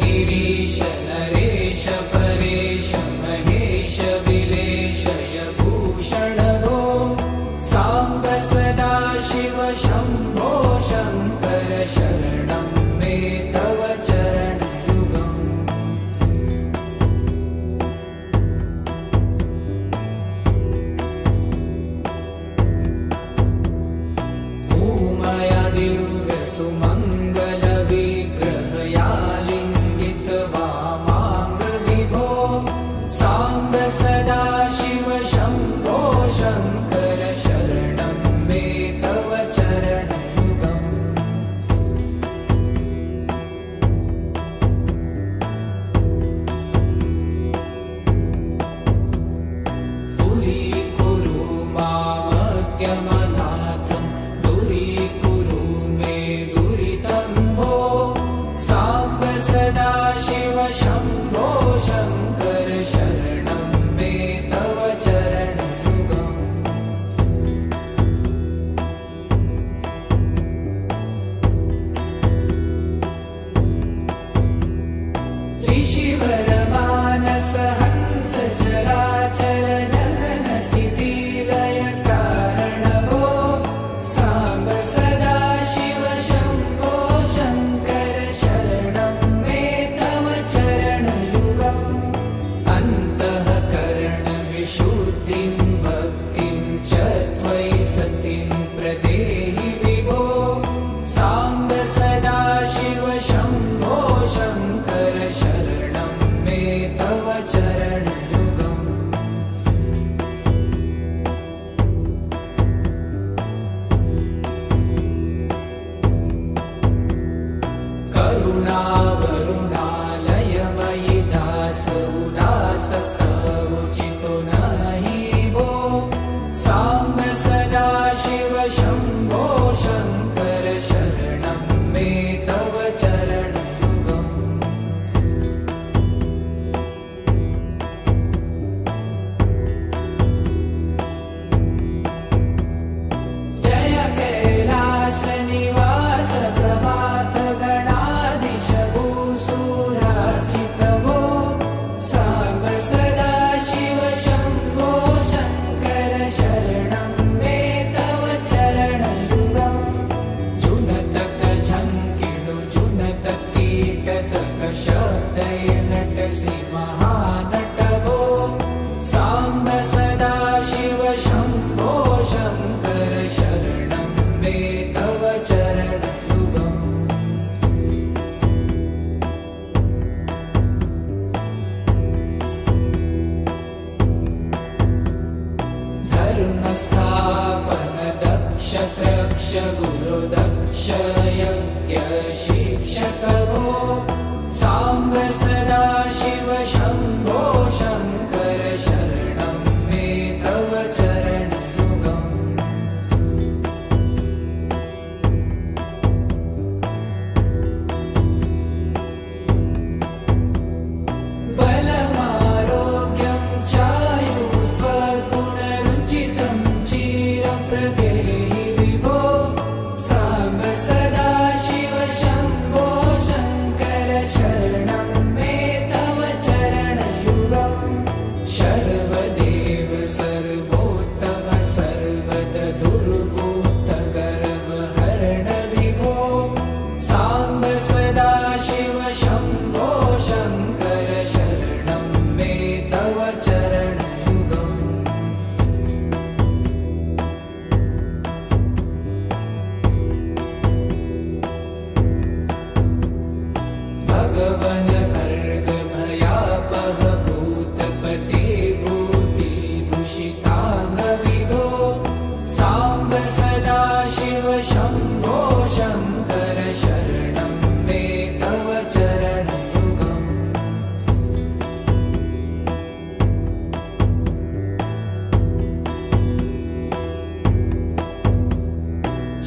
गिरीश नरेश परेश महेश विलेशय भूषण भो साम्ब सदा शिव शम्भो शङ्कर शरणं मे तव चरणयुगम् भूमया दिव्य सुमङ्गल विग्रहया लिङ्गित वामाङ्ग विभो साम्ब सदा शिव शम्भो शङ्कर शरणं मे तव चरणयुगम् दूरीकुरु मामज्ञमनाथं दूरीकुरु मे दुरितं भो साम्ब सदा शिव शम्भो शङ्कर शरणं मे तव चरणयुगम् ऋषिवर मानस हंस चराचर जनन स्थिति लय कारण भो साम्ब सदा शिव शम्भो शङ्कर शरणं मे तव चरणयुगम् अन्तःकरण विशुद्धिं भक्तिं च त्वयि सतिं प्रदेहि विभो साम्ब सदा शिव शम्भो शङ्कर शरणं मे तव चरणयुगम् करुणावरुणालयमयि दास उदासस्तवोचितो नहि भो साम्ब सदा शिव शम्भो शङ्कर शरणं मे तव चरणयुगम् जय कैलास निवास प्रभात गणाधीश भूसुरार्चित भो साम्ब सदा शिव शम्भो शङ्कर शरणं मे तव चरणयुगम् जुनतक झङ्किणु जुनतक कीटतक शब्दय नटसि महानट भो साम्ब सदा शिव शम्भो शङ्कर शरणं मे तव चरणयुगम् धर्मस्थापन दक्ष त्रक्ष गुरु दक्ष यज्ञ शिक्षक भो साम्ब सदा शिव शम्भो शङ्कर शरणं मे तव चरणयुगम् बलमारोग्यं चायुस्त्वगुणरुचितं चिरं प्रदेहि विभो साम्ब सदा शिव शम्भो शङ्कर शरणं मे तव चरणयुगम् शर्वदेव सर्वोत्तम सर्वद दुर्वूत गर्वहरण विभो साम्ब सदा शिव शम्भो शङ्कर शरणं मे तव चरणयुगम् भगवन भर्ग भयापह भूतपते भूतिभूषिताङ्ग विभो साम्ब सदा शिव शम्भो शङ्कर शरणं मे तव चरणयुगम्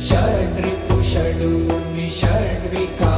षड्रिपु षडूर्मि षड्विका